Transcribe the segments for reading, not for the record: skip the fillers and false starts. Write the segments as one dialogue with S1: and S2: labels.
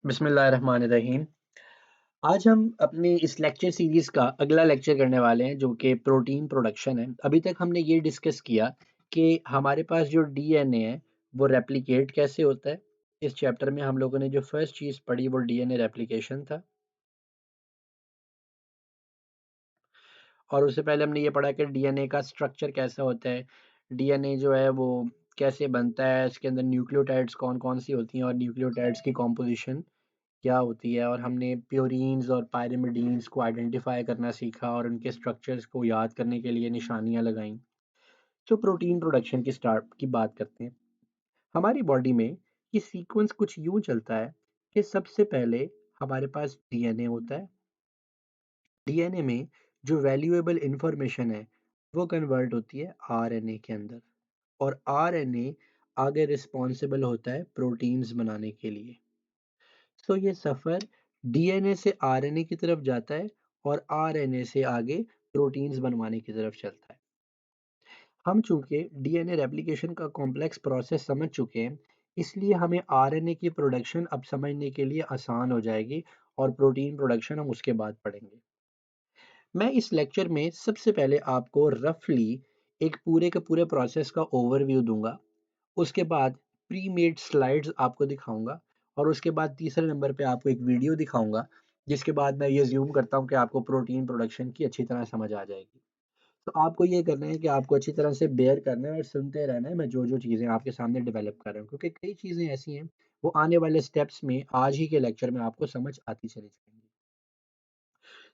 S1: बिस्मिल्लाहिर्रहमानिर्रहीम। आज हम अपनी इस लेक्चर सीरीज़ का अगला लेक्चर करने वाले हैं जो कि प्रोटीन प्रोडक्शन है। अभी तक हमने ये डिस्कस किया कि हमारे पास जो डीएनए है वो रेप्लिकेट कैसे होता है। इस चैप्टर में हम लोगों ने जो फर्स्ट चीज़ पढ़ी वो डीएनए रेप्लिकेशन था और उससे पहले हमने ये पढ़ा कि डीएनए का स्ट्रक्चर कैसा होता है। डीएनए जो है वो कैसे बनता है, इसके अंदर न्यूक्लियोटाइड्स कौन-कौन सी होती हैं और न्यूक्लियोटाइड्स की कॉम्पोजिशन क्या होती है। और हमने प्योरीन्स और पायरिमिडीन्स को आइडेंटिफाई करना सीखा और उनके स्ट्रक्चर्स को याद करने के लिए निशानियां लगाईं। तो प्रोटीन प्रोडक्शन की स्टार्ट की बात करते हैं। हमारी बॉडी में ये सीक्वेंस कुछ यूं चलता है कि सबसे पहले हमारे पास डीएनए होता है। डीएनए में जो वैल्यूएबल इंफॉर्मेशन है वो कन्वर्ट होती है आरएनए के अंदर और आरएनए आगे रिस्पॉन्सिबल होता है प्रोटीन्स बनाने के लिए। तो ये सफ़र डीएनए से आरएनए की तरफ जाता है और आरएनए से आगे प्रोटीन्स बनवाने की तरफ चलता है। हम चूंकि डीएनए रेप्लिकेशन का कॉम्प्लेक्स प्रोसेस समझ चुके हैं, इसलिए हमें आरएनए की प्रोडक्शन अब समझने के लिए आसान हो जाएगी और प्रोटीन प्रोडक्शन हम उसके बाद पढ़ेंगे। मैं इस लेक्चर में सबसे पहले आपको रफली एक पूरे के पूरे प्रोसेस का ओवरव्यू दूंगा। उसके बाद प्री मेड स्लाइड्स आपको दिखाऊँगा और उसके बाद तीसरे नंबर पे आपको एक वीडियो दिखाऊँगा, जिसके बाद मैं ये अज़्यूम करता हूँ कि आपको प्रोटीन प्रोडक्शन की अच्छी तरह समझ आ जाएगी। तो आपको ये करना है कि आपको अच्छी तरह से बेयर करना है और सुनते रहना है मैं जो-जो चीज़ें आपके सामने डेवलप कर रहा हूँ, क्योंकि कई चीज़ें ऐसी हैं, वो आने वाले स्टेप्स में आज ही के लेक्चर में आपको समझ आती चली जाएँगी।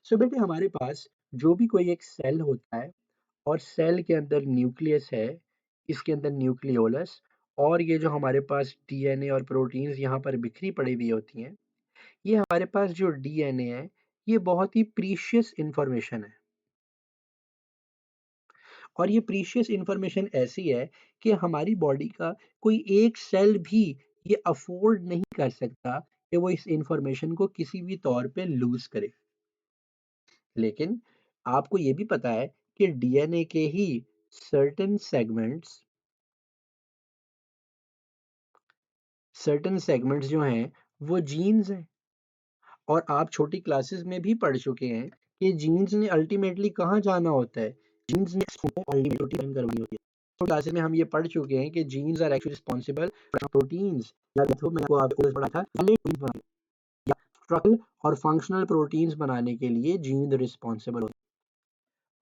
S1: सो बेटे हमारे पास जो भी कोई एक सेल होता है और सेल के अंदर न्यूक्लियस है, इसके अंदर न्यूक्लियोलस और ये जो हमारे पास डीएनए और प्रोटीन्स यहाँ पर बिखरी पड़ी हुई होती हैं, ये हमारे पास जो डीएनए है, ये बहुत ही प्रीशियस इंफॉर्मेशन है और ये प्रीशियस इंफॉर्मेशन ऐसी है कि हमारी बॉडी का कोई एक सेल भी ये अफोर्ड नहीं कर सकता कि वो इस इंफॉर्मेशन को किसी भी तौर पे लूज़ करे। लेकिन आपको ये भी पता है कि डीएनए के ही सर्टेन सेगमेंट्स सर्टेन सेगमेंट्स जो हैं वो जीन्स हैं और आप छोटी क्लासेस में भी पढ़ चुके हैं कि जीन्स ने अल्टीमेटली कहाँ जाना होता है। जीन्स ने अल्टीमेटली रन करवानी होती है। तो क्लासेस में हम ये पढ़ चुके हैं कि genes are actually responsible for proteins या तो मैंने आपको आगे पढ़ा था या स्ट्रक्चरल और फंक्शनल प्रोटीन्स बनाने के लिए जीन रिस्पांसिबल होते हैं।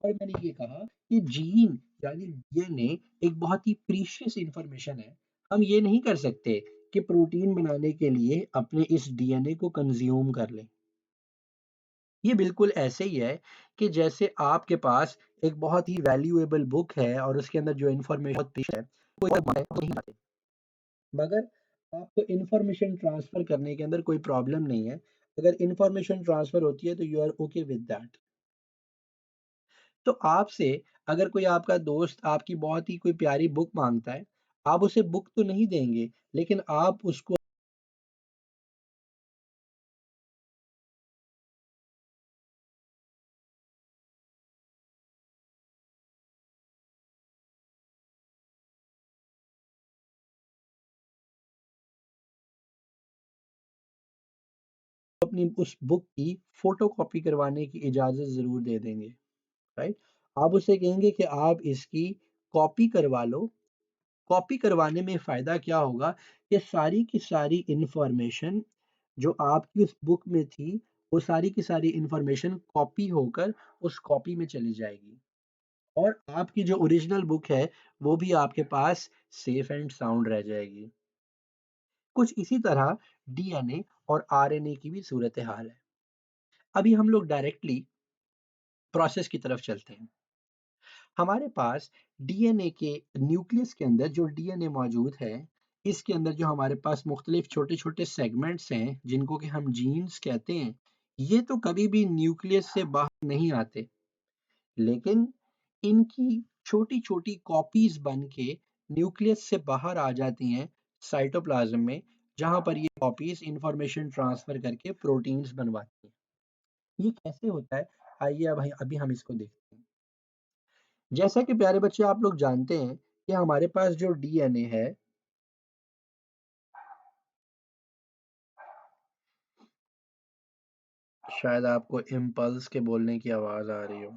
S1: और मैंने ये कहा कि जीन यानी डीएनए एक बहुत ही प्रीशियस इंफॉर्मेशन है। हम ये नहीं कर सकते कि प्रोटीन बनाने के लिए अपने इस डीएनए को कंज्यूम कर लें। ये बिल्कुल ऐसे ही है कि जैसे आपके पास एक बहुत ही वैल्यूएबल बुक है और उसके अंदर जो इन्फॉर्मेशन बहुत है कोई नहीं आते, मगर आपको इन्फॉर्मेशन ट्रांसफर करने के अंदर कोई प्रॉब्लम नहीं है। अगर इन्फॉर्मेशन ट्रांसफर होती है तो you are okay with that. तो आपसे अगर कोई आपका दोस्त आपकी बहुत ही कोई प्यारी बुक मांगता है, आप उसे बुक तो नहीं देंगे, लेकिन आप उसको अपनी उस बुक की फोटोकॉपी करवाने की इजाज़त ज़रूर दे देंगे, राइट? आप उससे कहेंगे कि आप इसकी कॉपी करवा लो। कॉपी करवाने में फ़ायदा क्या होगा कि सारी की सारी इन्फॉर्मेशन जो आपकी उस बुक में थी, वो सारी की सारी इन्फॉर्मेशन कॉपी होकर उस कॉपी में चली जाएगी और आपकी जो ओरिजिनल बुक है, वो भी आपके पास सेफ एंड साउंड रह जाएगी। कुछ इसी तरह डीएनए और आरएनए की भी सूरत-ए-हाल है। अभी हम लोग डायरेक्टली प्रोसेस की तरफ चलते हैं। हमारे पास डीएनए के न्यूक्लियस के अंदर जो डीएनए मौजूद है, इसके अंदर जो हमारे पास मुख्तलिफ छोटे-छोटे सेगमेंट्स हैं, जिनको कि हम जीन्स कहते हैं, ये तो कभी भी न्यूक्लियस से बाहर नहीं आते, लेकिन इनकी छोटी-छोटी कॉपीज़ बन के न्यूक्लियस से बाहर आ जाती हैं साइटोप्लाज़्म में, जहाँ पर ये कॉपीज़ इन्फॉर्मेशन ट्रांसफ़र करके प्रोटीन्स बनवाती हैं। ये कैसे होता है? आइए अब अभी हम इसको देखते हैं। जैसा कि प्यारे बच्चे आप लोग जानते हैं कि हमारे पास जो डीएनए है, शायद आपको इम्पल्स के बोलने की आवाज आ रही हो।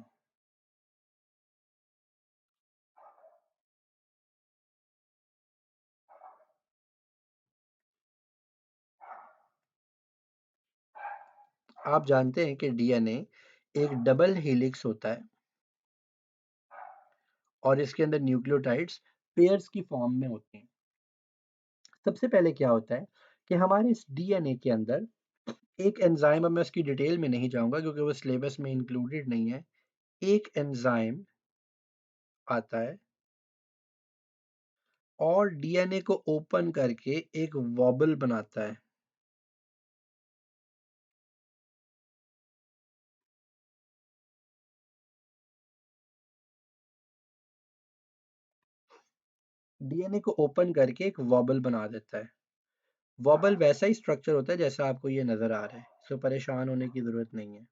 S1: आप जानते हैं कि डीएनए एक डबल हेलिक्स होता है और इसके अंदर न्यूक्लियोटाइड्स पेयर्स की फॉर्म में होते हैं। सबसे पहले क्या होता है कि हमारे इस डीएनए के अंदर एक एंजाइम, अब मैं उसकी डिटेल में नहीं जाऊंगा क्योंकि वो सिलेबस में इंक्लूडेड नहीं है। एक एंजाइम आता है और डीएनए को ओपन करके एक वॉबल बनाता है। डीएनए को ओपन करके एक वॉबल बना देता है। वॉबल वैसा ही स्ट्रक्चर होता है जैसा आपको ये नजर आ रहा है, सो परेशान होने की जरूरत नहीं है।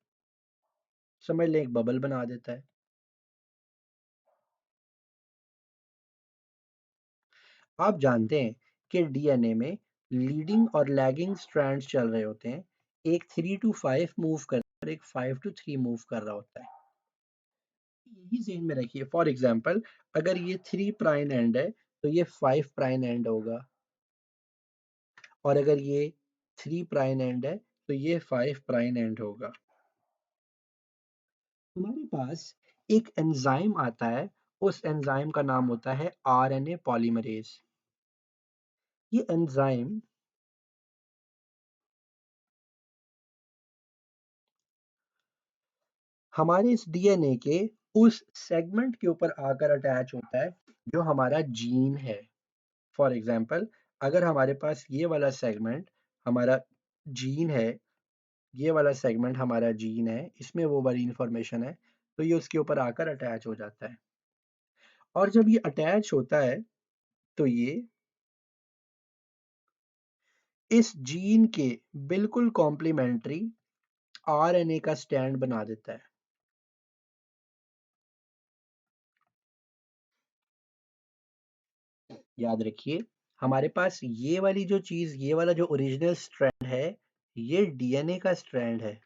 S1: समझ लें एक बबल बना देता है। आप जानते हैं कि डीएनए में लीडिंग और लैगिंग स्ट्रैंड्स चल रहे होते हैं। एक 3 to 5 मूव कर रहा है और एक 5 to 3 मूव कर रहा होता है। यही ज़हन में रखिए। फॉर एग्जांपल, अगर ये 3 प्राइम एंड है तो ये 5 प्राइम एंड होगा, और अगर ये 3 प्राइम एंड है तो ये 5 प्राइम एंड होगा। हमारे पास एक एंजाइम आता है, उस एंजाइम का नाम होता है आरएनए पॉलीमरेज। ये एंजाइम हमारे इस डीएनए के उस सेगमेंट के ऊपर आकर अटैच होता है जो हमारा जीन है। फॉर एग्जांपल, अगर हमारे पास ये वाला सेगमेंट हमारा जीन है, ये वाला सेगमेंट हमारा जीन है, इसमें वो वाली इंफॉर्मेशन है, तो ये उसके ऊपर आकर अटैच हो जाता है। और जब ये अटैच होता है तो ये इस जीन के बिल्कुल कॉम्प्लीमेंट्री आरएनए का स्टैंड बना देता है। याद रखिए, हमारे पास ये वाली जो चीज, ये वाला जो ओरिजिनल स्ट्रैंड है, ये डीएनए का स्ट्रैंड है।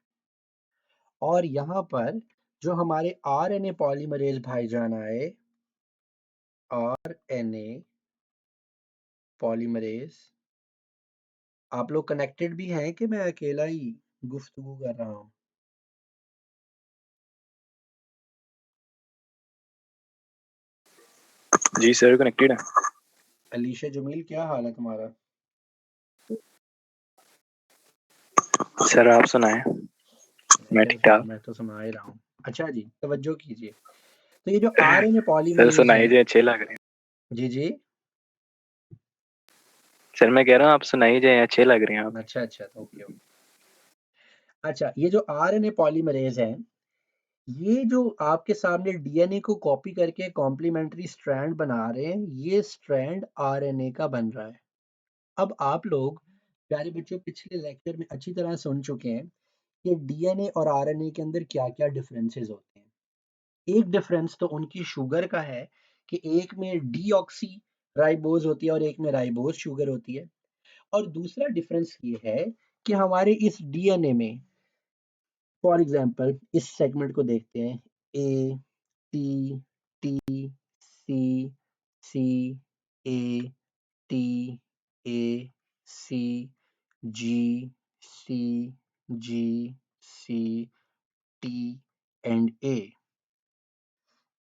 S1: और यहाँ पर जो हमारे आरएनए पॉलीमरेज भाईजान आए, आरएनए पॉलीमरेज, आप लोग कनेक्टेड भी हैं कि मैं अकेला ही गुफ्तगू कर रहा हूँ?
S2: जी सर, कनेक्टेड है।
S1: अलीशा जमील, क्या हाल है तुम्हारा?
S2: सर आप सुनाएं। मैं ठीक ठाक।
S1: मैं तो सुना ही रहा हूँ। अच्छा जी, तवज्जो कीजिए। तो ये जो आरएनए
S2: सर
S1: पॉलीमरेज है,
S2: सुनाई जाए, अच्छे लग रहे हैं।
S1: जी जी,
S2: सर मैं कह रहा हूँ आप सुनाई जाए, अच्छे लग रहे हैं आप।
S1: अच्छा अच्छा, तो ओके ओके। अच्छा, ये जो आरएनए पॉलीमरेज है, ये जो आपके सामने डीएनए को कॉपी करके कॉम्प्लीमेंट्री स्ट्रैंड बना रहे हैं, ये स्ट्रैंड आरएनए का बन रहा है। अब आप लोग प्यारे बच्चों पिछले लेक्चर में अच्छी तरह सुन चुके हैं कि डीएनए और आरएनए के अंदर क्या-क्या डिफरेंसेस होते हैं। एक डिफरेंस तो उनकी शुगर का है कि एक में डीऑक्सी राइबोज होती है और एक में राइबोज शुगर होती है। और दूसरा डिफरेंस ये है कि हमारे इस डीएनए में, फॉर एग्जांपल इस सेगमेंट को देखते हैं, A, T, T, C, C, A, T, A, C, G, C, G, C, T and A.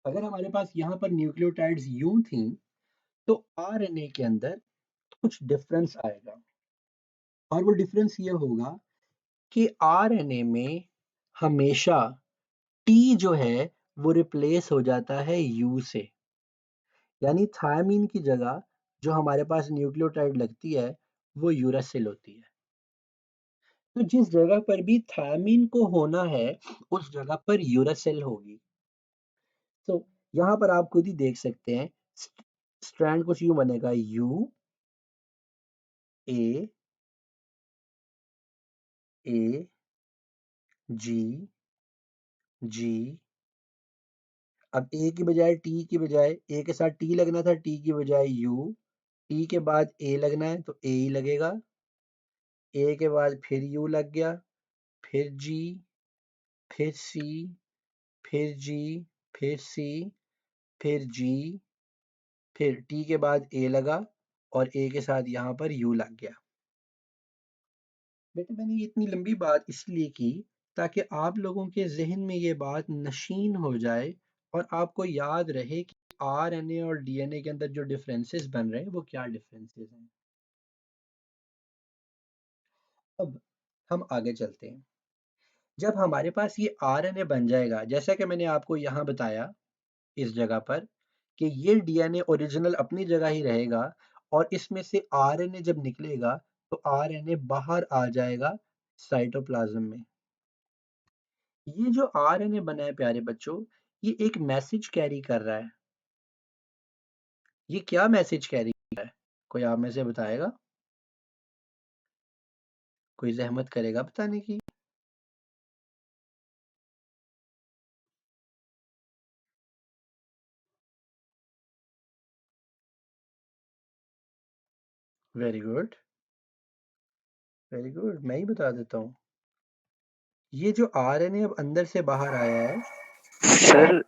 S1: अगर हमारे पास यहाँ पर न्यूक्लियोटाइड्स यूं थी, तो आरएनए के अंदर कुछ डिफरेंस आएगा, और वो डिफरेंस ये होगा कि आरएनए में हमेशा टी जो है वो रिप्लेस हो जाता है यू से। यानी थायमीन की जगह जो हमारे पास न्यूक्लियोटाइड लगती है वो यूरासिल होती है। तो जिस जगह पर भी थायमीन को होना है उस जगह पर यूरासिल होगी। तो यहाँ पर आप खुद ही देख सकते हैं, स्ट्रैंड कुछ यूं बनेगा, यू ए, ए, जी, जी। अब ए की बजाय टी की बजाय, ए के साथ टी लगना था, टी की बजाय यू, टी के बाद ए लगना है तो ए ही लगेगा, ए के बाद फिर यू लग गया, फिर जी, फिर C, फिर G, फिर C, फिर G, फिर T के बाद A लगा और A के साथ यहाँ पर U लग गया। बेटा मैंने ये इतनी लंबी बात इसलिए की ताकि आप लोगों के जहन में ये बात नशीन हो जाए और आपको याद रहे कि RNA और DNA के अंदर जो डिफरेंसेस बन रहे हैं वो क्या डिफरेंसेस हैं। अब हम आगे चलते हैं। जब हमारे पास ये RNA बन जाएगा, जैसा कि मैंने आपको यहाँ बताया इस जगह पर कि ये DNA ओरिजिनल अपनी जगह ही रहेगा और इसमें से RNA जब निकलेगा तो RNA बाहर आ जाएगा साइटोप्लाज्म में। ये जो RNA बना है प्यारे बच्चों, ये एक मैसेज कैरी कर रहा है। ये क्या मैसेज कैरी कर रहा है? कोई आप में से बताएगा? कोई ज़हमत करेगा बताने की? Very good, very good. मैं ही बता देता हूँ। ये जो RNA अब अंदर से बाहर आया है,
S2: सर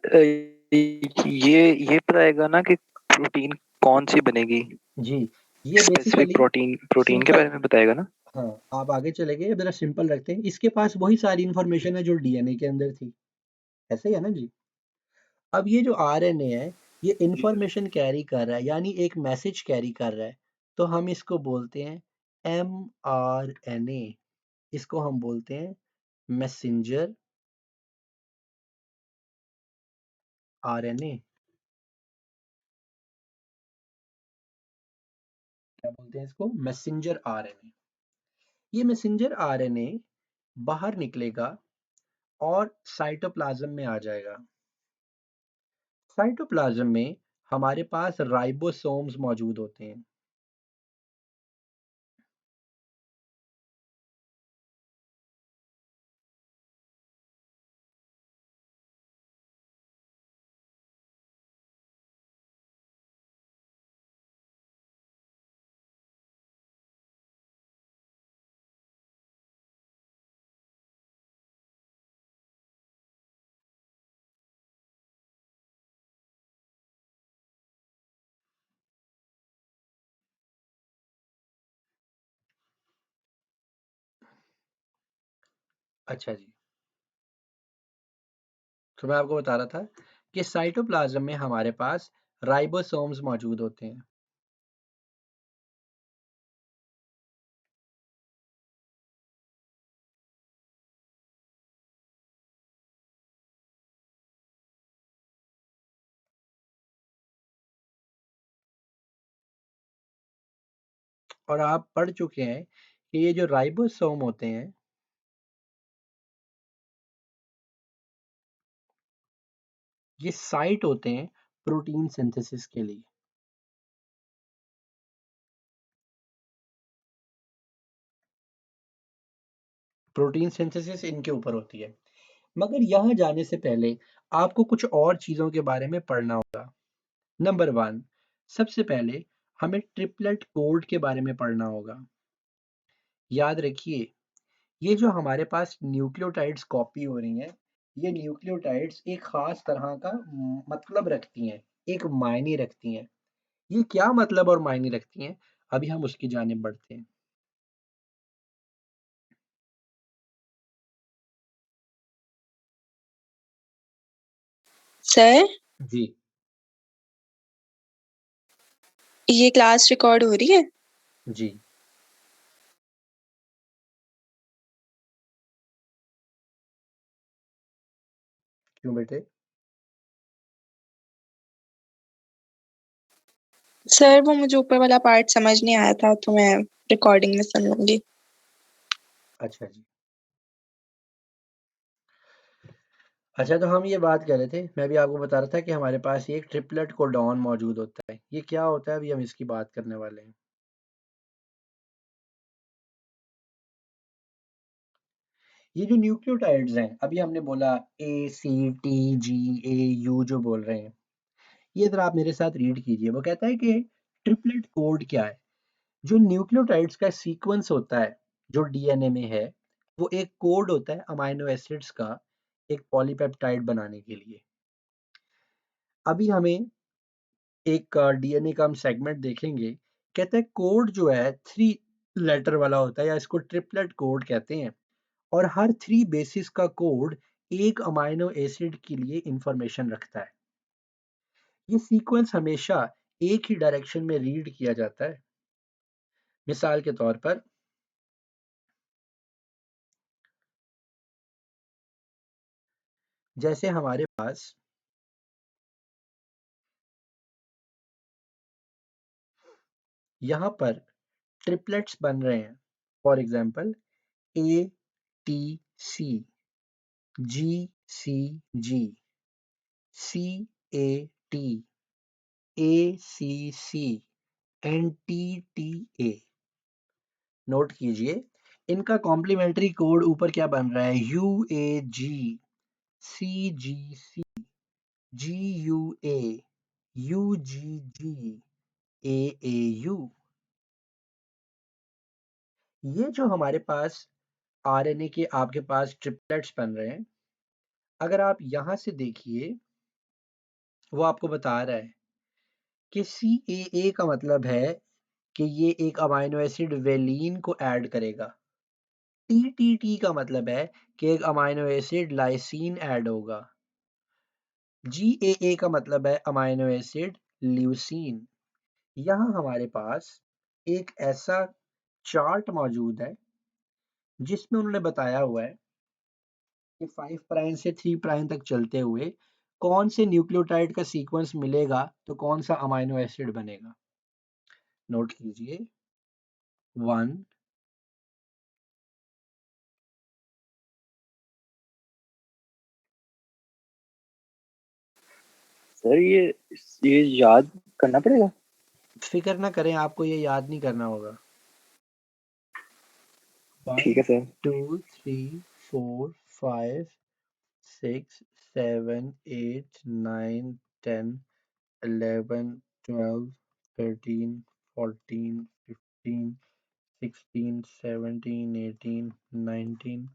S2: ये बताएगा ना कि प्रोटीन कौन सी बनेगी?
S1: जी, ये
S2: स्पेसिफिक
S1: बेसिकली
S2: प्रोटीन प्रोटीन के
S1: सिंपल।
S2: बारे में बताएगा ना?
S1: हाँ, आप आगे चले गए, ज़रा सिंपल रखते हैं। इसके पास वही सारी इन्फॉर्मेशन है जो DNA के अंदर थी। ऐसे ही है ना जी? अब ये जो RNA है, ये
S2: जी सर।
S1: इन्फॉर्मेशन कैरी कर रहा है, यानी एक मैसेज कैरी कर रहा है। तो हम इसको बोलते हैं mRNA। इसको हम बोलते हैं मैसेंजर RNA। क्या बोलते हैं इसको? Messenger RNA। ये मैसेंजर RNA बाहर निकलेगा और साइटोप्लाज्म में आ जाएगा। साइटोप्लाज्म में हमारे पास राइबोसोम्स मौजूद होते हैं। अच्छा जी, तो मैं आपको बता रहा था कि साइटोप्लाज्म में हमारे पास राइबोसोम्स मौजूद होते हैं। और आप पढ़ चुके हैं कि ये जो राइबोसोम होते हैं, ये साइट होते हैं प्रोटीन सिंथेसिस के लिए। प्रोटीन सिंथेसिस इनके ऊपर होती है। मगर यहाँ जाने से पहले आपको कुछ और चीज़ों के बारे में पढ़ना होगा। नंबर 1, सबसे पहले हमें ट्रिपलेट कोड के बारे में पढ़ना होगा। याद रखिए, ये जो हमारे पास न्यूक्लियोटाइड्स कॉपी हो रही हैं, ये न्यूक्लियोटाइड्स एक ख़ास तरह का मतलब रखती हैं, एक मायने रखती हैं। ये क्या मतलब और मायने रखती हैं, अभी हम उसकी जानिब बढ़ते हैं।
S3: सर,
S1: जी,
S3: ये क्लास रिकॉर्ड हो रही है?
S1: जी। क्यों बेटे?
S3: सर, वो मुझे ऊपर वाला पार्ट समझ नहीं आया था, तो मैं रिकॉर्डिंग में सुन लूंगी।
S1: अच्छा जी। अच्छा, तो हम ये बात कर रहे थे, मैं भी आपको बता रहा था कि हमारे पास ये एक ट्रिपलेट कोडॉन मौजूद होता है। ये क्या होता है, अभी हम इसकी बात करने वाले हैं। ये जो न्यूक्लियोटाइड्स हैं, अभी हमने बोला ए C T G A you जो बोल रहे हैं, ये ज़रा आप मेरे साथ रीड कीजिए। वो कहता है कि ट्रिपलेट कोड क्या है? जो न्यूक्लियोटाइड्स का सीक्वेंस होता है, जो डीएनए में है, वो एक कोड होता है अमाइनो एसिड्स का। एक पॉलीपेप्टाइड बनाने के लिए। अभी हमें एक डीएनए का हम सेगमेंट देखेंगे। कहते हैं कोड जो है 3 लेटर वाला होता है या इसको ट्रिपलेट कोड कहते हैं और हर 3 बेसिस का कोड एक अमाइनो एसिड के लिए इंफॉर्मेशन रखता है। ये सीक्वेंस हमेशा एक ही डायरेक्शन में रीड किया जाता है। मिसाल के तौर पर जैसे हमारे पास यहाँ पर ट्रिपलेट्स बन रहे हैं। For example A T C, G C G, C A T, A C C, N T T A. Note कीजिए इनका कॉम्प्लीमेंट्री कोड ऊपर क्या बन रहा है, U A G, C G C, G U A, U G G, A U. ये जो हमारे पास आरएनए के आपके पास ट्रिपलेट्स बन रहे हैं, अगर आप यहां से देखिए वो आपको बता रहा है कि CAA का मतलब है कि ये एक अमाइनो एसिड वेलिन को ऐड करेगा। TTT का मतलब है कि एक अमाइनो एसिड लाइसिन ऐड होगा। GAA का मतलब है अमाइनो एसिड ल्यूसीन। यहाँ हमारे पास एक ऐसा चार्ट मौजूद है जिसमें उन्होंने बताया हुआ है कि 5 प्राइम से 3 प्राइम तक चलते हुए कौन से न्यूक्लियोटाइड का सीक्वेंस मिलेगा तो कौन सा अमाइनो एसिड बनेगा। नोट कीजिए 1,
S2: सर ये याद करना पड़ेगा।
S1: फिक्र ना करें, आपको ये याद नहीं करना होगा।
S2: ठीक
S1: 1
S2: है सर।
S1: 2 3 4 5 6 7 8 9 10 11 12 13 14 15 16 17 18 19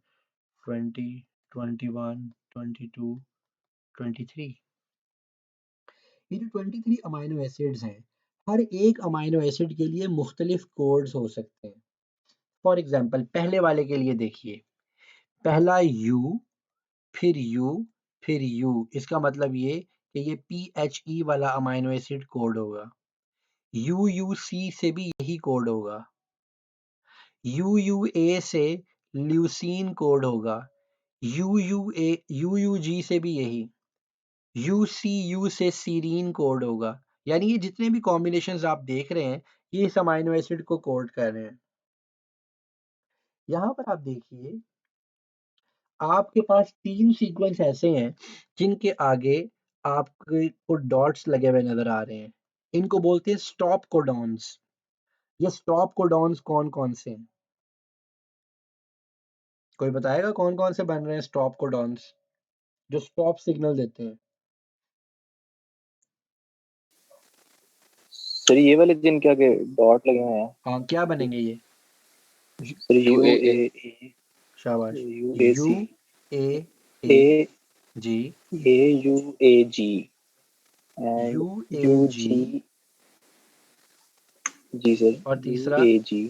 S1: 20 21 22 23। ये जो 23 अमाइनो एसिड्स हैं, हर एक अमाइनो एसिड के लिए मुख्तलिफ कोड्स हो सकते हैं। फॉर एग्जांपल पहले वाले के लिए देखिए, पहला यू, फिर यू, फिर यू। इसका मतलब ये कि ये PHE वाला अमाइनो एसिड कोड होगा। UUC से भी यही कोड होगा। UUA से ल्यूसीन कोड होगा। UUG से भी यही। UCU से सीरीन कोड होगा। यानी ये जितने भी कॉम्बिनेशंस आप देख रहे हैं ये इस अमाइनो एसिड को कोड कर रहे हैं। यहाँ पर आप देखिए आपके पास 3 सीक्वेंस ऐसे हैं जिनके आगे आपको डॉट्स लगे हुए नजर आ रहे हैं। इनको बोलते हैं स्टॉप कोडॉन्स। ये स्टॉप कोडॉन्स कौन कौन से हैं? कोई बताएगा कौन कौन से बन रहे हैं स्टॉप कोडॉन्स जो स्टॉप सिग्नल देते हैं?
S2: सर ये वाले जिनके आगे डॉट लगे हुए हैं।
S1: हाँ क्या बनेंगे ये?
S2: Sir U A
S4: UAA
S2: A,
S1: शाबाश।
S2: U A
S1: U
S2: C,
S1: A A
S2: A
S1: G,
S2: A U A G and
S1: U A
S2: U
S1: G
S2: G. जी सर,
S1: और
S2: यू
S1: तीसरा
S2: A G,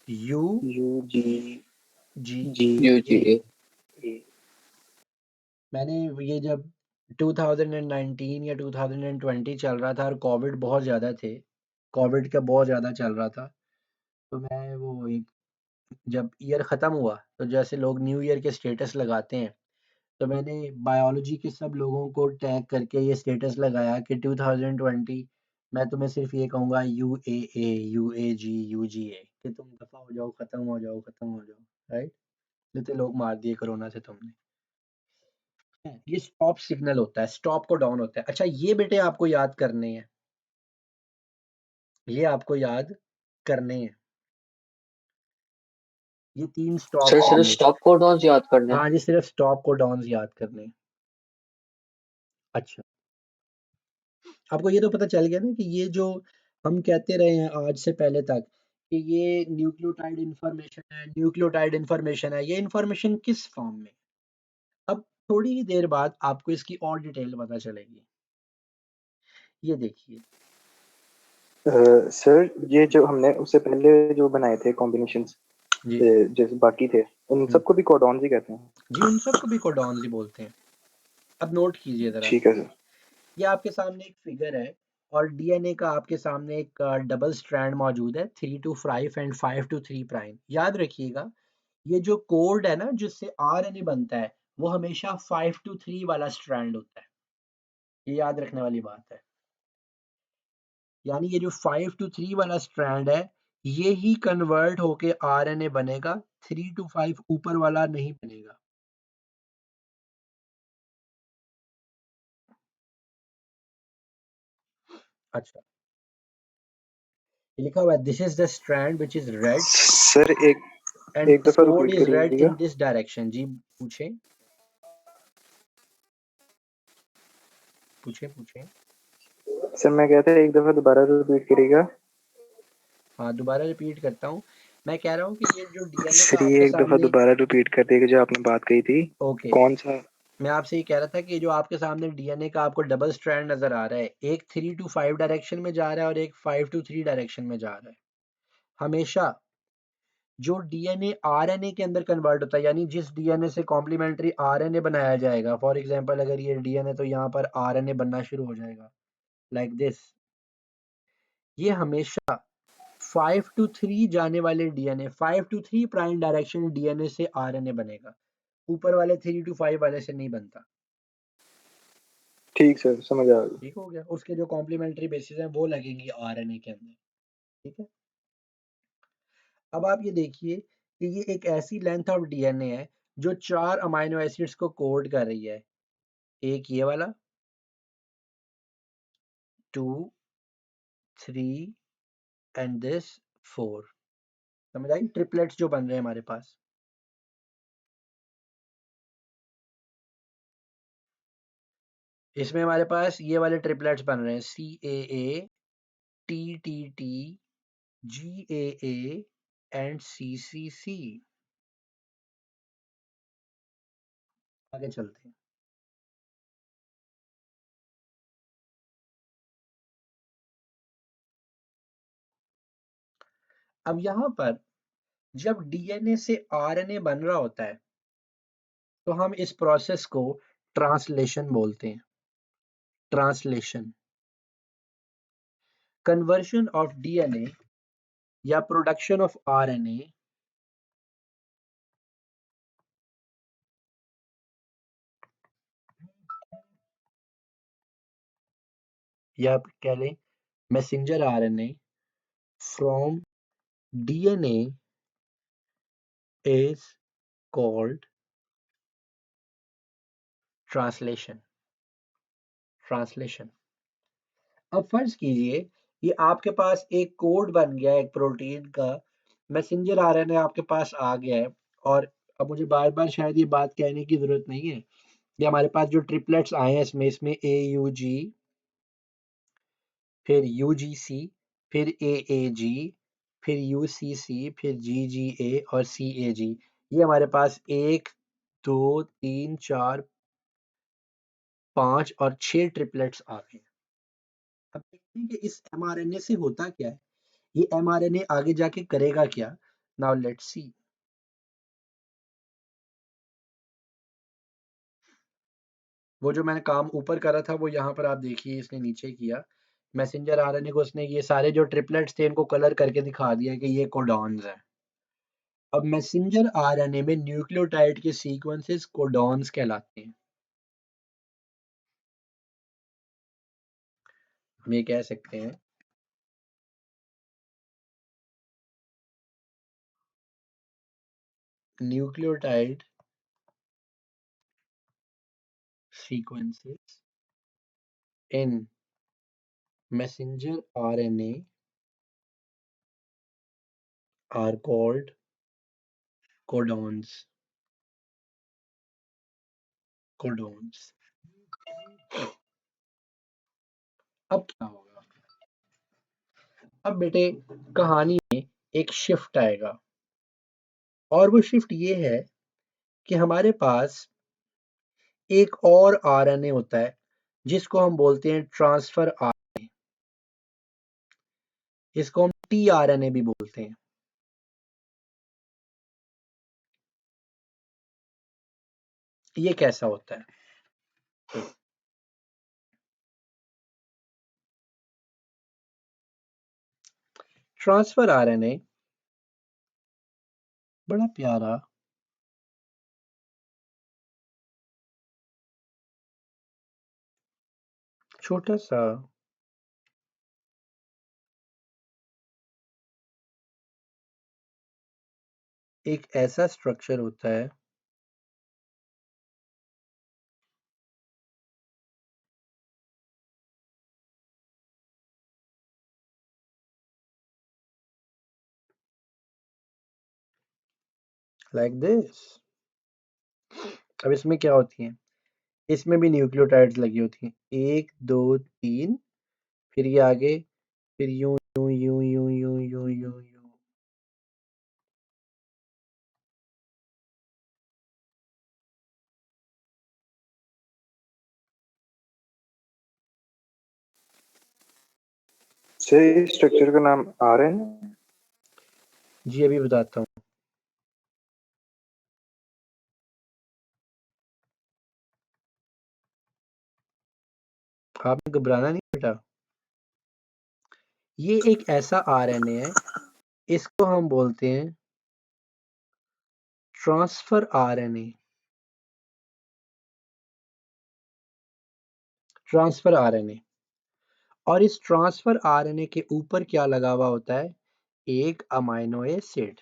S1: U
S2: U G
S1: G
S2: G
S1: A.
S4: UGA
S2: A.
S1: मैंने ये जब 2019 या 2020 चल रहा था और कोविड बहुत ज़्यादा थे, कोविड का बहुत ज़्यादा चल रहा था, तो मैं वो एक जब ईयर ख़त्म हुआ तो जैसे लोग न्यू ईयर के स्टेटस लगाते हैं, तो मैंने बायोलॉजी के सब लोगों को टैग करके ये स्टेटस लगाया कि 2020 मैं तुम्हें सिर्फ ये कहूँगा UAA, UAG, UGA कि तुम दफ़ा हो जाओ, ख़त्म हो जाओ, ख़त्म हो जाओ, राइट? जितने लोग मार दिए कोरोना से तुमने। ये स्टॉप सिग्नल होता है, स्टॉप को डाउन होता है। अच्छा ये बेटे आपको याद करने हैं, ये आपको याद करने हैं, ये 3 स्टॉप
S4: सर सिर्फ
S1: सिग्नल्स।
S4: स्टॉप कोडॉन्स याद करने हैं।
S1: हाँ जी, सिर्फ स्टॉप को डाउन्स याद करने हैं। अच्छा, आपको ये तो पता चल गया ना कि ये जो हम कहते रहे हैं आज से पहले तक कि ये न्यूक्लियोटाइड इन्फॉर्मेशन है, न्यूक्लियोटाइड इन्फॉर्मेशन है, ये इन्फॉर्मेशन किस फॉर्म में? अब थोड़ी ही देर बाद आपको इसकी और डिटेल पता चलेगी। ये देखिए,
S2: सर ये जो हमने उससे पहले जो बनाए थे कॉम्बिनेशंस
S1: जी
S2: जैसे बाकी थे उन सबको भी कोडॉन्स ही कहते हैं।
S1: जी, उन सबको भी कोडॉन्स ही बोलते हैं। अब नोट कीजिए ज़रा,
S2: ठीक है सर।
S1: ये आपके सामने एक फिगर है और डीएनए का आपके सामने एक डबल स्ट्रैंड मौजूद है, 3 to 5 एंड 5 to 3 प्राइम। याद रखिएगा, ये जो कोड है ना जिससे आरएनए बनता है, वो हमेशा 5 to 3 वाला स्ट्रैंड होता है। ये याद रखने वाली बात है। यानी ये जो 5 to 3 वाला स्ट्रैंड है, ये ही कन्वर्ट होके आरएनए बनेगा, 3 to 5 ऊपर वाला नहीं बनेगा। अच्छा, ये लिखा हुआ है, this is the strand which is red
S2: sir
S1: and
S2: एक
S1: दिस
S2: दफा
S1: कोड
S2: रिपीट
S1: इज रेड
S2: करिएगा।
S1: In this direction. जी पूछें, पूछें।
S2: सर मैं कहता एक दफा दोबारा रिपीट करिएगा।
S1: हाँ, दोबारा रिपीट करता हूँ। मैं कह रहा हूँ कि ये जो डीएनए का
S2: सर ये
S1: आपके
S2: एक दफा
S1: सामने एक,
S2: दोबारा रिपीट कर देगा जो आपने बात कही थी।
S1: ओके,
S2: कौन सा?
S1: मैं आपसे ये कह रहा था कि जो आपके सामने डीएनए का आपको डबल स्ट्रैंड नजर आ रहा है, एक 3 to 5 डायरेक्शन में जा रहा है और एक 5 to 3 डायरेक्शन में जा रहा है। हमेशा जो डीएनए आरएनए के अंदर कन्वर्ट होता है, यानी जिस डीएनए से कॉम्प्लीमेंट्री आरएनए बनाया जाएगा, फॉर एग्जांपल अगर ये डीएनए तो यहाँ पर आरएनए बनना शुरू हो जाएगा लाइक दिस। ये हमेशा 5 to 3 जाने वाले DNA, 5 to 3 prime direction DNA से आरएनए बनेगा, ऊपर वाले 3 to 5 वाले से नहीं बनता।
S2: ठीक सर समझ आ गया।
S1: ठीक हो गया, उसके जो कॉम्प्लीमेंट्री बेसिस हैं वो लगेंगी आरएनए के अंदर। ठीक है, अब आप ये देखिए कि ये एक ऐसी लेंथ ऑफ डीएनए है जो 4 अमाइनो एसिड्स को कोड कर रही है। एक ये वाला, 2, 3 एंड दिस 4। समझ आई? ट्रिपलेट्स जो बन रहे हैं हमारे पास। इसमें हमारे पास ये वाले ट्रिपलेट्स बन रहे हैं, CAA, TTT, GAA and CCC। आगे चलते हैं। अब यहाँ पर जब डीएनए से आरएनए बन रहा होता है, तो हम इस प्रोसेस को ट्रांसलेशन बोलते हैं। ट्रांसलेशन, कन्वर्शन ऑफ डीएनए या प्रोडक्शन ऑफ आरएनए या आप कह लें messenger RNA from DNA is called translation. Translation. अब फर्ज कीजिए ये आपके पास एक कोड बन गया है एक प्रोटीन का, मैसेंजर आरएनए आपके पास आ गया है। और अब मुझे बार बार शायद ये बात कहने की जरूरत नहीं है, ये हमारे पास जो ट्रिपलेट्स आए हैं इसमें AUG, फिर UGC, फिर AAG, फिर UCC, फिर GGA और CAG। ये हमारे पास 1, 2, 3, 4, 5 और 6 ट्रिपलेट्स आ गए। अब देखते हैं कि इस mRNA से होता क्या है, ये mRNA आगे जाके करेगा क्या। Now let's see. वो जो मैंने काम ऊपर करा था वो यहाँ पर आप देखिए इसने नीचे किया। मैसेंजर आरएनए को उसने ये सारे जो ट्रिपलेट्स थे इनको कलर करके दिखा दिया कि ये कोडॉन्स हैं। अब मैसेंजर आरएनए में न्यूक्लियोटाइड के सीक्वेंसेस कोडॉन्स कहलाते हैं। हम ये कह सकते हैं nucleotide sequences in messenger RNA are called codons. Codons. अब क्या होगा? अब बेटे कहानी में एक शिफ्ट आएगा और वो शिफ्ट ये है कि हमारे पास एक और आरएनए होता है जिसको हम बोलते हैं ट्रांसफर आरएनए, इसको हम टीआरएनए भी बोलते हैं। ये कैसा होता है? ट्रांसफर आरएनए बड़ा प्यारा छोटा सा एक ऐसा स्ट्रक्चर होता है लाइक दिस। अब इसमें क्या होती है? इसमें भी न्यूक्लियोटाइड्स लगी होती हैं, 1 2 3, फिर ये आगे, फिर यूं यूं यूं यूं यूं यूं यूं यूं।
S4: सर इस स्ट्रक्चर का नाम आरएनए?
S1: जी अभी बताता हूँ। आपने घबराना नहीं बेटा, ये एक ऐसा आरएनए है, इसको हम बोलते हैं ट्रांसफर आरएनए। ट्रांसफर आरएनए, और इस ट्रांसफर आरएनए के ऊपर क्या लगा हुआ होता है? एक अमाइनो एसिड।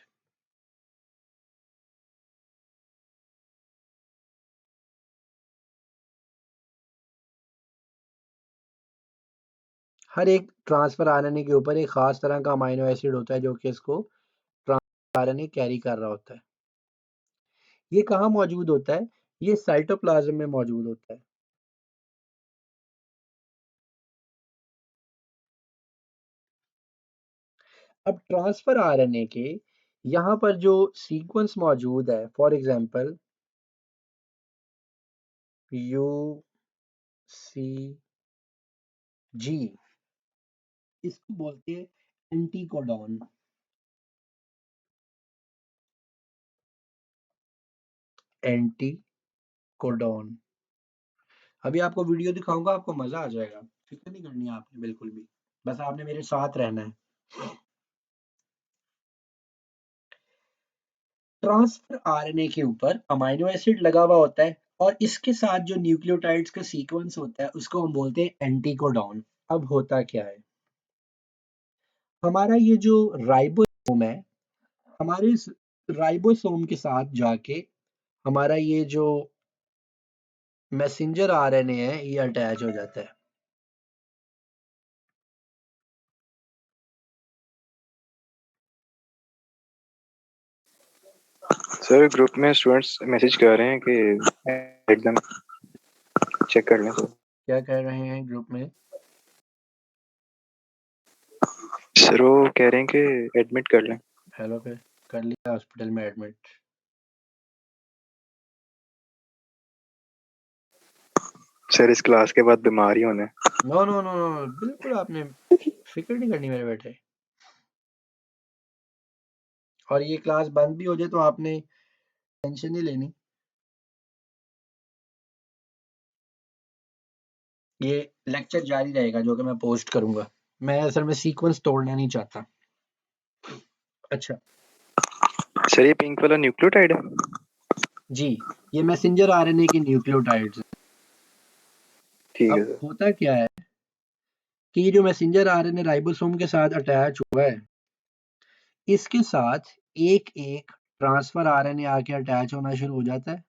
S1: हर एक ट्रांसफर आरएनए के ऊपर एक खास तरह का अमाइनो एसिड होता है जो कि इसको ट्रांसफर आरएनए कैरी कर रहा होता है। ये कहाँ मौजूद होता है? ये साइटोप्लाज्म में मौजूद होता है। अब ट्रांसफर आरएनए के यहाँ पर जो सीक्वेंस मौजूद है, फॉर एग्जांपल यू सी जी, इसको बोलते हैं एंटीकोडॉन। एंटीकोडॉन। अभी आपको वीडियो दिखाऊंगा, आपको मजा आ जाएगा, फिक्र नहीं करनी है आपने बिल्कुल भी, बस आपने मेरे साथ रहना है। ट्रांसफर आरएनए के ऊपर अमाइनो एसिड लगा हुआ होता है और इसके साथ जो न्यूक्लियोटाइड्स का सीक्वेंस होता है उसको हम बोलते हैं एंटीकोडॉन। अब होता क्या है? हमारा ये जो राइबोसोम है, हमारे इस राइबोसोम के साथ जाके हमारा ये जो मैसेंजर आरएनए है ये अटैच हो जाता है।
S4: सर ग्रुप में स्टूडेंट्स मैसेज कर रहे हैं कि एकदम चेक कर लें।
S1: क्या कह रहे हैं ग्रुप में?
S4: सर वो कह रहे हैं कि एडमिट कर लें।
S1: हेलो, फिर कर लिया हॉस्पिटल में एडमिट?
S4: सर इस क्लास के बाद बीमारी होने।
S1: नो नो नो नो, बिल्कुल आपने फिक्र नहीं करनी मेरे बेटे। और ये क्लास बंद भी हो जाए तो आपने टेंशन नहीं लेनी, ये लेक्चर जारी रहेगा जो कि मैं पोस्ट करूंगा। मैं असल में सीक्वेंस तोड़ना नहीं चाहता। अच्छा
S4: सर ये पिंक वाला न्यूक्लियोटाइड है?
S1: जी, ये मैसेंजर आरएनए के न्यूक्लियोटाइड्स हैं।
S4: ठीक है
S1: अब
S4: सर।
S1: होता क्या है कि ये जो मैसेंजर आरएनए राइबोसोम के साथ अटैच हुआ है, इसके साथ एक एक ट्रांसफर आरएनए आके अटैच होना शुरू हो जाता है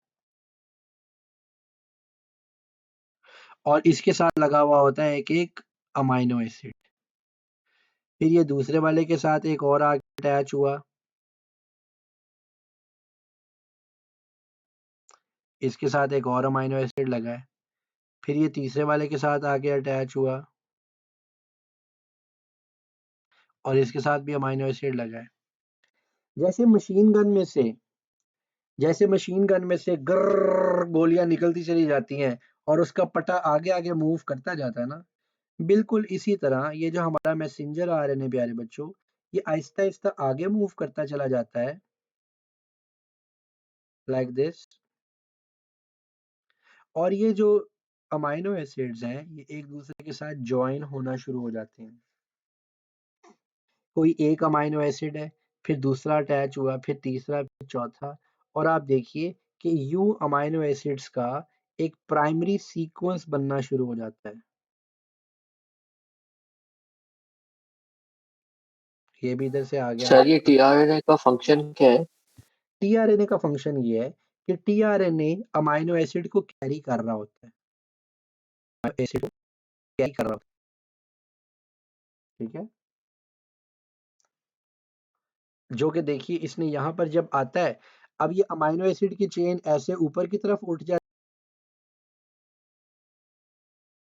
S1: और इसके साथ लगा हुआ होता है एक एक अमाइनो एसिड। फिर ये दूसरे वाले के साथ एक और आके अटैच हुआ, इसके साथ एक और अमाइनो एसिड लगा है, फिर ये तीसरे वाले के साथ आके अटैच हुआ और इसके साथ भी अमाइनो एसिड लगा है। जैसे मशीन गन में से जैसे मशीन गन में से गर्र गोलियां निकलती चली जाती हैं और उसका पटा आगे आगे मूव करता जाता है ना, बिल्कुल इसी तरह ये जो हमारा मैसेंजर आरएनए प्यारे बच्चों, ये आहिस्ता आहिस्ता आगे मूव करता चला जाता है लाइक दिस। और ये जो अमाइनो एसिड्स हैं ये एक दूसरे के साथ ज्वाइन होना शुरू हो जाते हैं। कोई एक अमाइनो एसिड है, फिर दूसरा अटैच हुआ, फिर तीसरा, फिर चौथा, और आप देखिए कि यूं अमाइनो एसिड्स का एक प्राइमरी सीक्वेंस बनना शुरू हो जाता है। ये भी इधर से आ गया।
S5: सर ये टीआरएनए का फंक्शन क्या है?
S1: टीआरएनए का फंक्शन ये है कि टीआरएनए अमाइनो एसिड को कैरी कर रहा होता है, अमाइनो एसिड को कैरी कर रहा होता है, ठीक है। जो कि देखिए इसने यहाँ पर जब आता है, अब ये अमाइनो एसिड की चेन ऐसे ऊपर की तरफ उठ जाती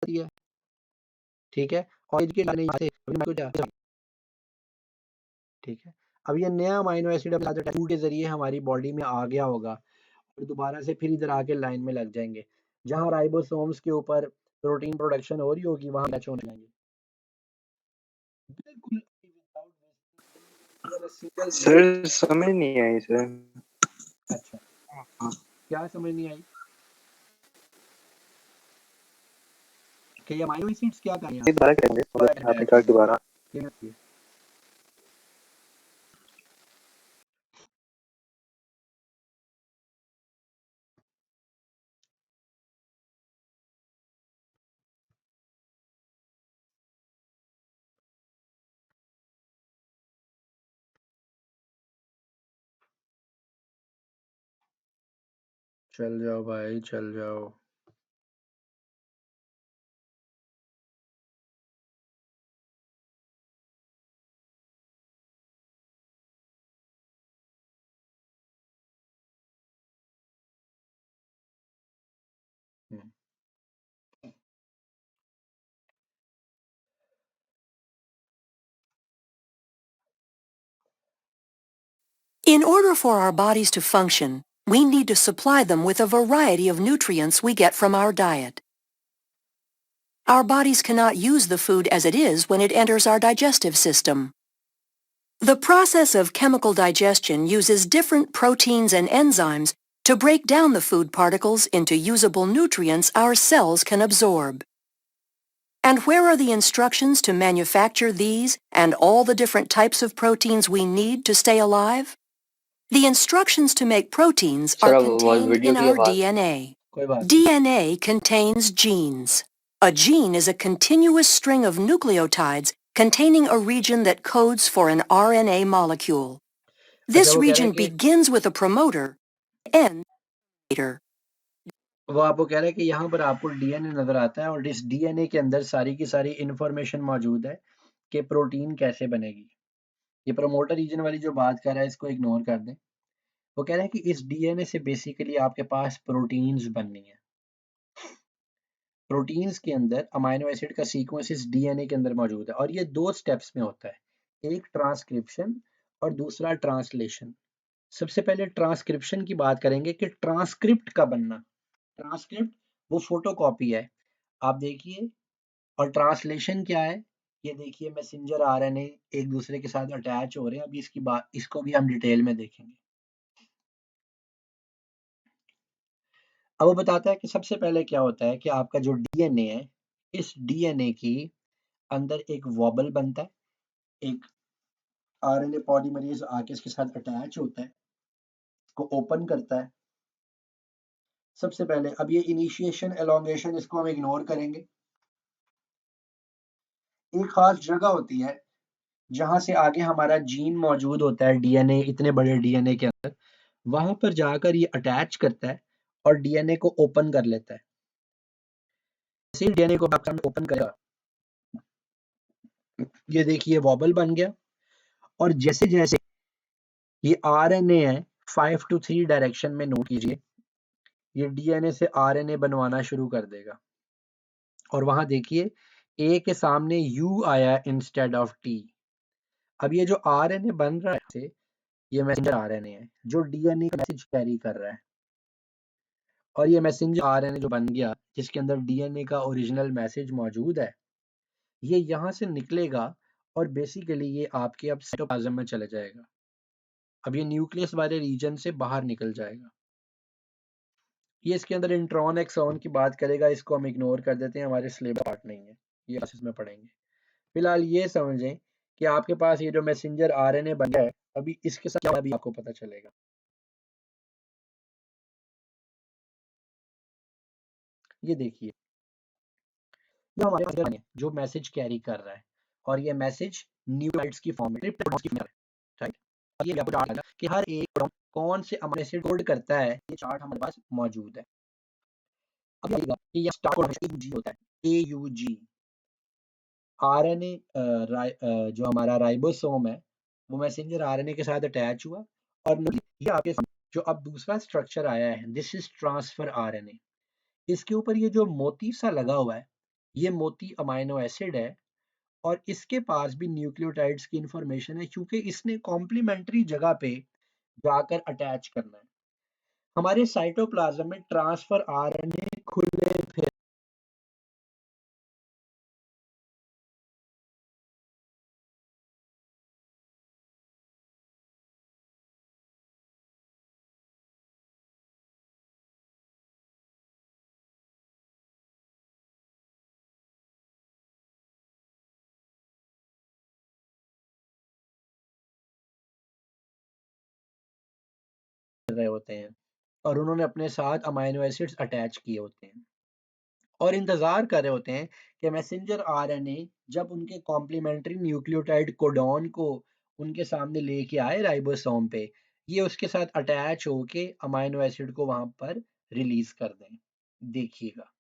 S1: है, ठीक है, और इसके यहाँ से ठीक है। अब ये नया अमाइनो एसिड टू के जरिए हमारी बॉडी में आ गया होगा और दोबारा से फिर इधर आके लाइन में लग जाएंगे। जहां राइबोसोम्स के ऊपर प्रोटीन प्रोडक्शन हो रही होगी वहां मैच होने जाएंगे। बिल्कुल without wasting a single
S4: sir
S1: minute।
S4: समझ नहीं आई सर।
S1: अच्छा, क्या समझ नहीं आई कि ये अमाइनो एसिड्स क्या कर रहे हैं?
S4: दोबारा करेंगे, मतलब आपने कहा दोबारा।
S1: चल जाओ भाई, चल जाओ।
S6: In order for our bodies to function, we need to supply them with a variety of nutrients we get from our diet. Our bodies cannot use the food as it is when it enters our digestive system. The process of chemical digestion uses different proteins and enzymes to break down the food particles into usable nutrients our cells can absorb. And where are the instructions to manufacture these and all the different types of proteins we need to stay alive? The instructions to make proteins
S5: sir
S6: are
S5: अब
S6: contained
S5: video
S6: in
S5: की
S6: our
S5: आवाज
S6: DNA.
S1: कोई बात नहीं।
S6: DNA contains genes. A gene is a continuous string of nucleotides containing a region that codes for an RNA molecule. This
S1: वो कह रहा है
S6: region
S1: कि
S6: begins with a promoter and later.
S1: वो आपको कह रहा है कि यहाँ पर आपको डीएनए नजर आता है और इस डीएनए के अंदर सारी की सारी इंफॉर्मेशन मौजूद है कि प्रोटीन कैसे बनेगी। ये प्रमोटर रीजन वाली जो बात कर रहा है इसको इग्नोर कर दें। वो कह रहा है कि इस डीएनए से बेसिकली आपके पास प्रोटीन्स बननी है। प्रोटीन्स के अंदर अमाइनो एसिड का सीक्वेंस इस डीएनए के अंदर मौजूद है और ये 2 स्टेप्स में होता है, एक ट्रांसक्रिप्शन और दूसरा ट्रांसलेशन। सबसे पहले ट्रांसक्रिप्शन की बात करेंगे कि ट्रांसक्रिप्ट का बनना। ट्रांसक्रिप्ट वो फोटोकॉपी है, आप देखिए, और ट्रांसलेशन क्या है? ये देखिए मैसेंजर आरएनए एक दूसरे के साथ अटैच हो रहे हैं। अभी इसकी बात, इसको भी हम डिटेल में देखेंगे। अब वो बताता है कि सबसे पहले क्या होता है कि आपका जो डीएनए है, इस डीएनए की अंदर एक वॉबल बनता है, एक आरएनए पॉलीमरेज आके इसके साथ अटैच होता है, इसको ओपन करता है। सबसे पहले अब ये इनिशिएशन एलोंगेशन इसको हम इग्नोर करेंगे। एक खास जगह होती है जहां से आगे हमारा जीन मौजूद होता है डीएनए, इतने बड़े डीएनए के अंदर, वहां पर जाकर ये अटैच करता है और डीएनए को ओपन कर लेता है। जैसे डीएनए को ओपन करेगा, ये देखिए वॉबल बन गया और जैसे जैसे ये आरएनए है 5 to 3 डायरेक्शन में, नोट कीजिए, ये डीएनए से आरएनए बनवाना शुरू कर देगा और वहां देखिए ए के सामने यू आया इंस्टेड ऑफ टी। अब ये जो आरएनए बन रहा है ये मैसेंजर आरएनए है जो डीएनए का मैसेज कैरी कर रहा है, और ये मैसेंजर आरएनए जो बन गया जिसके अंदर डीएनए का ओरिजिनल मैसेज मौजूद है, ये यहाँ से निकलेगा और बेसिकली ये आपके अब साइटोप्लाज्म में चले जाएगा। अब ये न्यूक्लियस वाले रीजन से बाहर निकल जाएगा। ये इसके अंदर इंट्रॉन एक्सॉन की बात करेगा, इसको हम इग्नोर कर देते हैं, हमारे सिलेबस पार्ट नहीं है, ये क्लासेस में पढ़ेंगे। फिलहाल ये समझें कि आपके पास ये जो मैसेंजर आरएनए बन गया है, अभी इसके साथ क्या अभी आपको पता चलेगा। ये देखिए, ये हमारे पास आरएनए जो मैसेज कैरी कर रहा है, और ये मैसेज न्यूक्लियोटाइड्स की फॉर्म में ट्रिप्टोफान की फॉर्म में, राइट। अब ये आपको चार्ट आएगा कि हर एक प्रोटॉन कौन से अमीनो एसिड कोड करता है, ये चार्ट हमारे पास मौजूद है। अब ये आएगा कि ये स्टार्ट कोड AUG होता है, AUG। आरएनए जो हमारा राइबोसोम है वो मैसेंजर आरएनए के साथ अटैच हुआ, और ये आपके सामने जो अब दूसरा स्ट्रक्चर आया है, दिस इज ट्रांसफर आरएनए। इसके ऊपर ये जो मोती सा लगा हुआ है, ये मोती अमाइनो एसिड है, और इसके पास भी न्यूक्लियोटाइड्स की इंफॉर्मेशन है, क्योंकि इसने कॉम्प्लीमेंट्री जगह पे जाकर अटैच करना है। हमारे साइटोप्लाज्म में ट्रांसफर आरएनए खुले फिर रहे होते हैं, और उन्होंने अपने साथ अमाइनो एसिड्स अटैच किए होते हैं, और इंतजार कर रहे होते हैं कि मैसेंजर आरएनए जब उनके कॉम्प्लीमेंट्री न्यूक्लियोटाइड कोडॉन को उनके सामने लेके आए राइबोसोम पे, ये उसके साथ अटैच होके अमाइनो एसिड को वहां पर रिलीज कर दें। देखिएगा,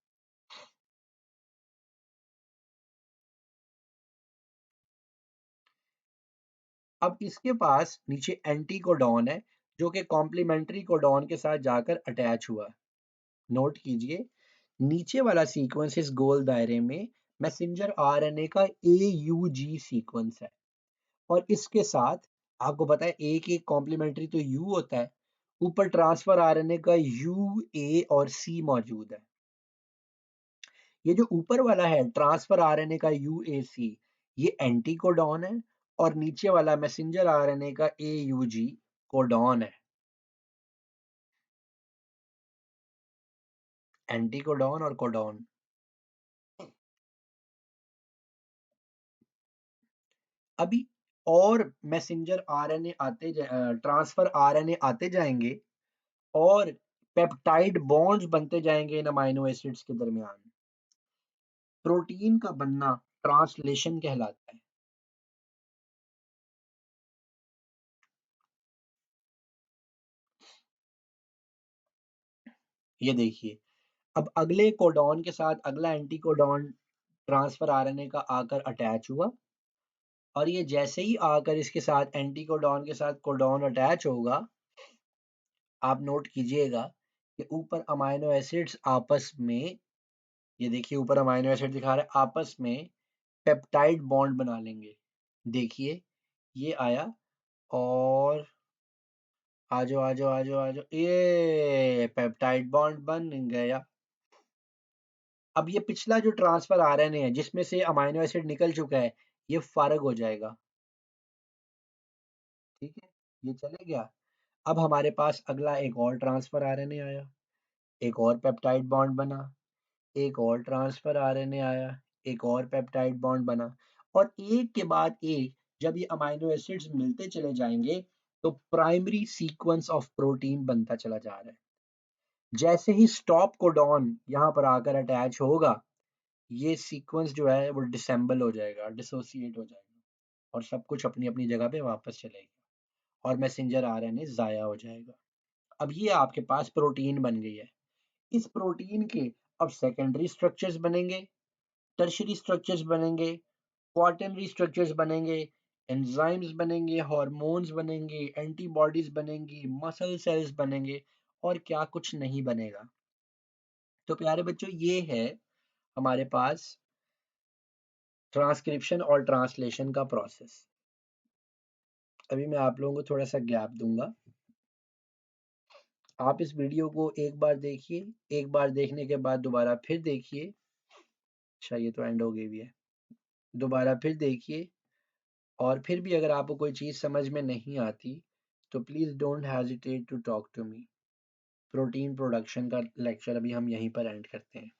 S1: अब इसके पास नीचे एंटी कोडॉन है जो कि कॉम्प्लीमेंट्री कोडॉन के साथ जाकर अटैच हुआ। नोट कीजिए, नीचे वाला सीक्वेंस इस गोल दायरे में मैसेंजर आरएनए का AUG सीक्वेंस है, और इसके साथ आपको पता है एक एक कॉम्प्लीमेंट्री तो U होता है, ऊपर ट्रांसफर आरएनए का U, A और C मौजूद है। ये जो ऊपर वाला है ट्रांसफर आरएनए का UAC, ये एंटी कोडॉन है, और नीचे वाला मैसेंजर आरएनए का AUG कोडॉन है। एंटी कोडॉन और कोडॉन। अभी और मैसेंजर आरएनए आते ट्रांसफर आरएनए आते जाएंगे, और पेप्टाइड बॉन्ड्स बनते जाएंगे इन अमाइनो एसिड्स के दरमियान। प्रोटीन का बनना ट्रांसलेशन कहलाता है। ये देखिए, अब अगले कोडॉन के साथ अगला एंटी कोडॉन ट्रांसफर आरएनए का आकर अटैच हुआ, और ये जैसे ही आकर इसके साथ एंटी कोडॉन के साथ कोडॉन अटैच होगा, आप नोट कीजिएगा कि ऊपर अमाइनो एसिड्स आपस में, ये देखिए ऊपर अमाइनो एसिड दिखा रहा है, आपस में पेप्टाइड बॉन्ड बना लेंगे। देखिए, ये आया, और आजो आजो आजो आजो, ये पेप्टाइड बॉन्ड बन गया। अब ये पिछला जो ट्रांसफर आरएनए है जिसमें से अमाइनो एसिड निकल चुका है, ये फारग हो जाएगा। ठीक है, ये चले गया। अब हमारे पास अगला एक और ट्रांसफर आरएनए आया, एक और पेप्टाइड बॉन्ड बना, एक और ट्रांसफर आरएनए आया, एक और पेप्टाइड बॉन्ड बना, और एक के बाद एक जब ये अमाइनो एसिड्स मिलते चले जाएंगे, तो प्राइमरी सीक्वेंस ऑफ प्रोटीन बनता चला जा रहा है। जैसे ही स्टॉप कोडॉन यहाँ पर आकर अटैच होगा, ये सीक्वेंस जो है वो डिसेंबल हो जाएगा, डिसोसिएट हो जाएगा, और सब कुछ अपनी अपनी जगह पे वापस चलेगा, और मैसेंजर आरएनए जाया हो जाएगा। अब ये आपके पास प्रोटीन बन गई है। इस प्रोटीन के अब सेकेंडरी स्ट्रक्चर्स बनेंगे, टर्शियरी स्ट्रक्चर्स बनेंगे, क्वाटरनरी स्ट्रक्चर्स बनेंगे, एंजाइम्स बनेंगे, हार्मोन्स बनेंगे, एंटीबॉडीज बनेंगी, मसल सेल्स बनेंगे, और क्या कुछ नहीं बनेगा। तो प्यारे बच्चों, ये है हमारे पास ट्रांसक्रिप्शन और ट्रांसलेशन का प्रोसेस। अभी मैं आप लोगों को थोड़ा सा गैप दूंगा। आप इस वीडियो को एक बार देखिए, एक बार देखने के बाद दोबारा फिर देखिए। अच्छा ये तो एंड हो गई भी है। दोबारा फिर देखिए, और फिर भी अगर आपको कोई चीज़ समझ में नहीं आती तो please don't hesitate to talk to me. Protein production का लेक्चर अभी हम यहीं पर एंड करते हैं।